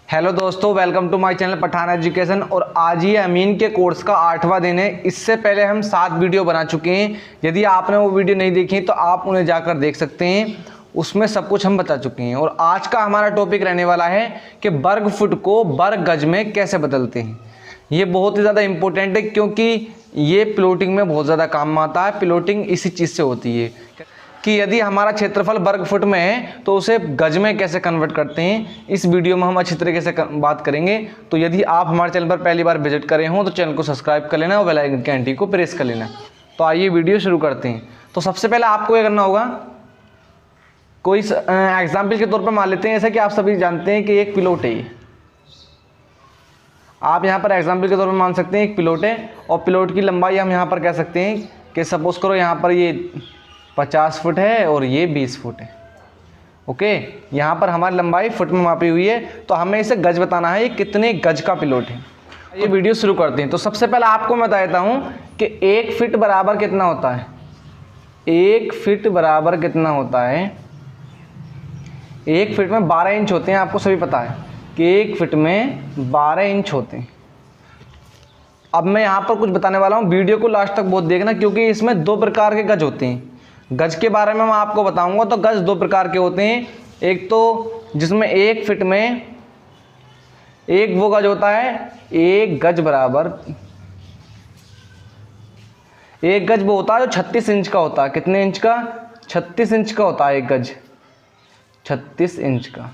Hello दोस्तों, welcome to my channel Pathan education. और आज ही अमीन के कोर्स का 8वां दिन है। इससे पहले हम 7 वीडियो बना चुके हैं। यदि आपने वो वीडियो नहीं देखी तो आप उन्हें जाकर देख सकते हैं, उसमें सब कुछ हम बता चुके हैं। और आज का हमारा टॉपिक रहने वाला है कि वर्ग फुट को वर्ग गज में कैसे बदलते हैं। ये बहुत ही ज़्यादा इंपॉर्टेंट है क्योंकि ये प्लॉटिंग में बहुत ज़्यादा काम आता है। प्लॉटिंग इसी चीज़ से होती है कि यदि हमारा क्षेत्रफल वर्ग फुट में है तो उसे गज में कैसे कन्वर्ट करते हैं। इस वीडियो में हम अच्छी तरीके से बात करेंगे। तो यदि आप हमारे चैनल पर पहली बार विजिट करे हों तो चैनल को सब्सक्राइब कर लेना और बेल आइकन की घंटी को प्रेस कर लेना। तो आइए वीडियो शुरू करते हैं। तो सबसे पहले आपको क्या करना होगा, कोई एग्जाम्पल के तौर पर मान लेते हैं जैसे कि आप सभी जानते हैं कि एक प्लॉट है। आप यहाँ पर एग्जाम्पल के तौर पर मान सकते हैं एक प्लॉट है और प्लॉट की लंबाई हम यहाँ पर कह सकते हैं कि सपोज करो यहाँ पर ये 50 फुट है और ये 20 फुट है। ओके, यहाँ पर हमारी लंबाई फुट में मापी हुई है तो हमें इसे गज बताना है, ये कितने गज का प्लॉट है। ये वीडियो शुरू करते हैं। तो सबसे पहले आपको मैं बता देता हूँ कि 1 फीट बराबर कितना होता है। 1 फीट बराबर कितना होता है, 1 फीट में 12 इंच होते हैं। आपको सभी पता है कि 1 फीट में 12 इंच होते हैं। अब मैं यहाँ पर कुछ बताने वाला हूँ, वीडियो को लास्ट तक बहुत देखना क्योंकि इसमें 2 प्रकार के गज होते हैं। गज के बारे में मैं आपको बताऊंगा। तो गज 2 प्रकार के होते हैं। एक तो जिसमें 1 फीट में एक वो गज होता है, 1 गज बराबर, 1 गज वो होता है जो 36 इंच का होता है। कितने इंच का? 36 इंच का होता है 1 गज, 36 इंच का।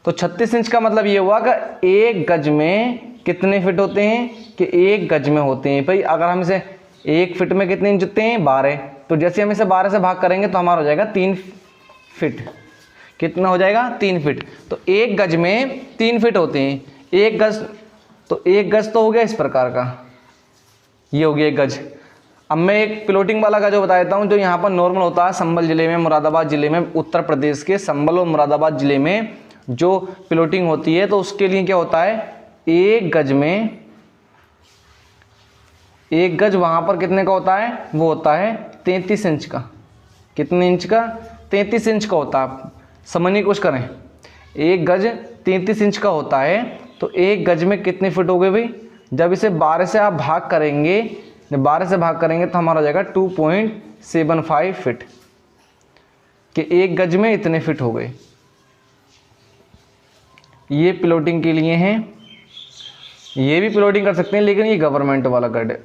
तो 36 इंच का मतलब ये हुआ कि 1 गज में कितने फिट होते हैं कि 1 गज में होते हैं। भाई अगर हम इसे 1 फीट में कितने इंच होते हैं? 12। तो जैसे हम इसे 12 से भाग करेंगे तो हमारा हो जाएगा 3 फीट। कितना हो जाएगा? 3 फीट। तो 1 गज में 3 फीट होते हैं। 1 गज तो 1 गज तो हो गया इस प्रकार का, ये हो गया 1 गज। अब मैं एक प्लॉटिंग वाला गज बता देता हूँ जो यहाँ पर नॉर्मल होता है। संभल जिले में, मुरादाबाद जिले में, उत्तर प्रदेश के संभल और मुरादाबाद जिले में जो प्लॉटिंग होती है तो उसके लिए क्या होता है, 1 गज में 1 गज वहाँ पर कितने का होता है? वो होता है 33 इंच का। कितने इंच का? 33 इंच का होता है। समझने की कोशिश करें, 1 गज 33 इंच का होता है। तो 1 गज में कितने फिट हो गए भाई? जब इसे 12 से आप भाग करेंगे, जब 12 से भाग करेंगे तो हमारा हो जाएगा 2.75 फिट कि 1 गज में इतने फिट हो गए। ये प्लॉटिंग के लिए हैं। ये भी प्लॉटिंग कर सकते हैं लेकिन ये गवर्नमेंट वाला गज,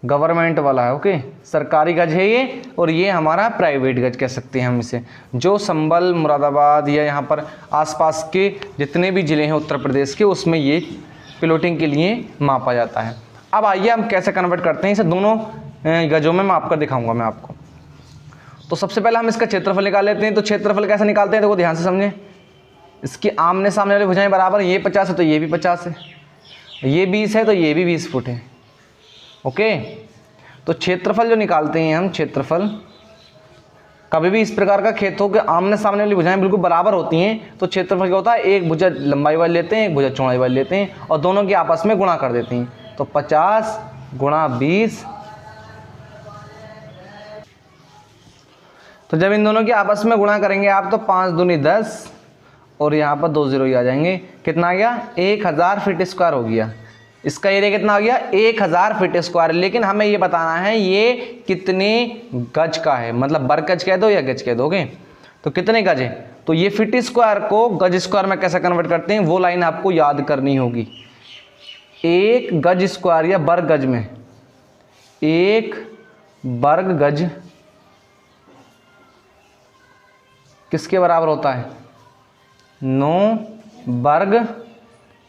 गवर्नमेंट वाला है। ओके, सरकारी गज है ये। और ये हमारा प्राइवेट गज कह सकते हैं हम इसे, जो संभल, मुरादाबाद या यहाँ पर आसपास के जितने भी ज़िले हैं उत्तर प्रदेश के, उसमें ये प्लॉटिंग के लिए मापा जाता है। अब आइए हम कैसे कन्वर्ट करते हैं इसे दोनों गजों में माप कर दिखाऊंगा मैं आपको। तो सबसे पहले हम इसका क्षेत्रफल निकाल लेते हैं। तो क्षेत्रफल कैसे निकालते हैं, तो वो ध्यान से समझें। इसकी आमने सामने वाली भुजाएं बराबर, ये 50 है तो ये भी 50 है, ये 20 है तो ये भी 20 फुट है। ओके, तो क्षेत्रफल जो निकालते हैं हम, क्षेत्रफल कभी भी इस प्रकार का खेत हो कि आमने सामने वाली भुजाएं बिल्कुल बराबर होती हैं तो क्षेत्रफल क्या होता है, एक भुजा लंबाई वाली लेते हैं, एक भुजा चौड़ाई वाली लेते हैं और दोनों की आपस में गुणा कर देते हैं। तो 50 गुणा 20, तो जब इन दोनों की आपस में गुणा करेंगे आप तो 5 दूनी 10 और यहाँ पर 2 जीरो ही आ जाएंगे। कितना आ गया? 1000 फीट स्क्वायर हो गया। इसका एरिया कितना हो गया? 1000 फीट स्क्वायर। लेकिन हमें ये बताना है ये कितने गज का है, मतलब वर्ग गज कह दो या गज कह दोगे। तो कितने गज है, तो ये फीट स्क्वायर को गज स्क्वायर में कैसे कन्वर्ट करते हैं वो लाइन आपको याद करनी होगी। 1 गज स्क्वायर या वर्ग गज में 1 वर्ग गज किसके बराबर होता है? 9 वर्ग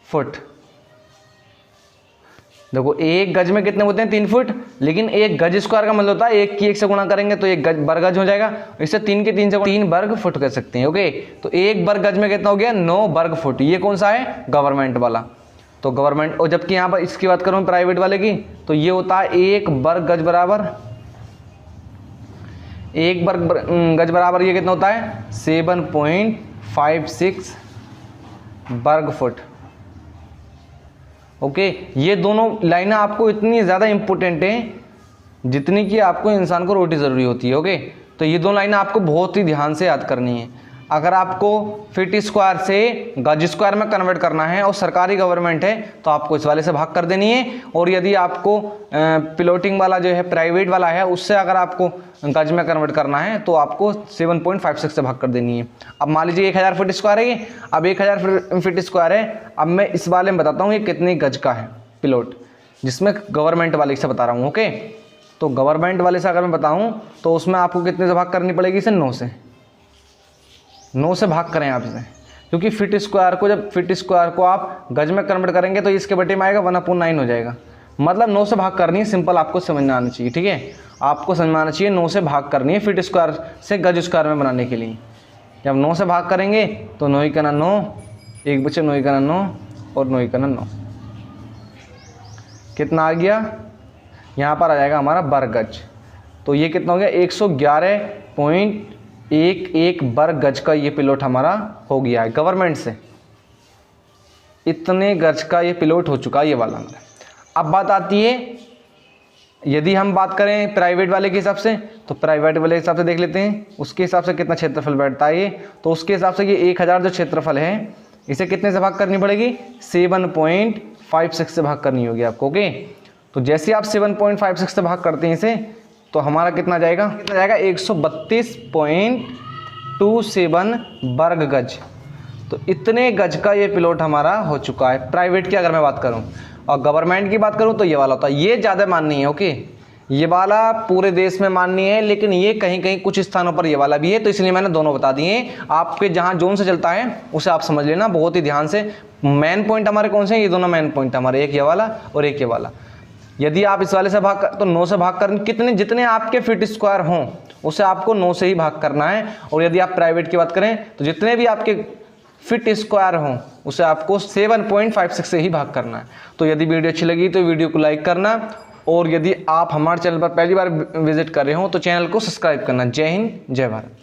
फुट। देखो 1 गज में कितने होते हैं? 3 फुट। लेकिन 1 गज स्क्वायर का मतलब होता है 1 की 1 से गुणा करेंगे तो 1 गज वर्ग गज हो जाएगा। इससे 3 के 3 से 3 वर्ग फुट कर सकते हैं। ओके, तो 1 वर्ग गज में कितना हो गया? 9 वर्ग फुट। ये कौन सा है? गवर्नमेंट वाला। तो गवर्नमेंट, और जबकि यहाँ पर इसकी बात करूँ प्राइवेट वाले की तो ये होता है 1 वर्ग गज बराबर, 1 वर्ग गज बराबर ये कितना होता है? 7.56 वर्ग फुट। ओके, ये दोनों लाइनें आपको इतनी ज़्यादा इंपॉर्टेंट हैं जितनी कि आपको इंसान को रोटी ज़रूरी होती है। ओके, तो ये दोनों लाइनें आपको बहुत ही ध्यान से याद करनी है। अगर आपको फीट स्क्वायर से गज स्क्वायर में कन्वर्ट करना है और सरकारी गवर्नमेंट है तो आपको इस वाले से भाग कर देनी है, और यदि आपको प्लॉटिंग वाला जो है प्राइवेट वाला है उससे अगर आपको गज में कन्वर्ट करना है तो आपको 7.56 से भाग कर देनी है। अब मान लीजिए 1000 फीट स्क्वायर है ये, अब 1000 फीट स्क्वायर है। अब मैं इस वाले में बताता हूँ ये कितनी गज का है प्लॉट, जिसमें गवर्नमेंट वाले से बता रहा हूँ। ओके, तो गवर्नमेंट वाले से अगर मैं बताऊँ तो उसमें आपको कितने से भाग करनी पड़ेगी? इसे 9 से भाग करें आप इसे, क्योंकि फीट स्क्वायर को जब फीट स्क्वायर को आप गज में कन्वर्ट करेंगे तो इसके बटे में आएगा 1/9 हो जाएगा। मतलब 9 से भाग करनी है, सिंपल आपको समझना आना चाहिए। ठीक है, आपको समझ में आना चाहिए 9 से भाग करनी है फीट स्क्वायर से गज स्क्वायर में बनाने के लिए। जब 9 से भाग करेंगे तो 9 × 9, 1 बचे 9 × 9 और 9 × 9 कितना आ गया? यहाँ पर आ जाएगा हमारा वर्ग गज। तो ये कितना हो गया? 111.11 वर्ग गज का ये प्लॉट हमारा हो गया है गवर्नमेंट से। इतने गज का ये प्लॉट हो चुका है ये वाला हमारा। अब बात आती है यदि हम बात करें प्राइवेट वाले के हिसाब से, तो प्राइवेट वाले के हिसाब से देख लेते हैं उसके हिसाब से कितना क्षेत्रफल बैठता है ये। तो उसके हिसाब से ये 1000 जो क्षेत्रफल है इसे कितने से भाग करनी पड़ेगी? 7.56 से भाग करनी होगी आपको। ओके, तो जैसे आप 7.56 से भाग करते हैं इसे तो हमारा कितना जाएगा? 132.27 वर्ग गज। तो इतने गज का ये प्लॉट हमारा हो चुका है प्राइवेट की अगर मैं बात करूं। और गवर्नमेंट की बात करूं तो ये वाला होता है, ये ज़्यादा माननी है। ओके, ये वाला पूरे देश में माननी है, लेकिन ये कहीं कहीं कुछ स्थानों पर ये वाला भी है, तो इसलिए मैंने दोनों बता दिए। आपके जहाँ जोन से चलता है उसे आप समझ लेना बहुत ही ध्यान से। मेन पॉइंट हमारे कौन से हैं? ये दोनों मेन पॉइंट हमारे, एक ये वाला और एक ये वाला। यदि आप इस वाले से भाग तो 9 से भाग कर कितने जितने आपके फीट स्क्वायर हों उसे आपको 9 से ही भाग करना है। और यदि आप प्राइवेट की बात करें तो जितने भी आपके फीट स्क्वायर हों उसे आपको 7.56 से ही भाग करना है। तो यदि वीडियो अच्छी लगी तो वीडियो को लाइक करना, और यदि आप हमारे चैनल पर पहली बार विजिट कर रहे हो तो चैनल को सब्सक्राइब करना। जय हिंद, जय भारत।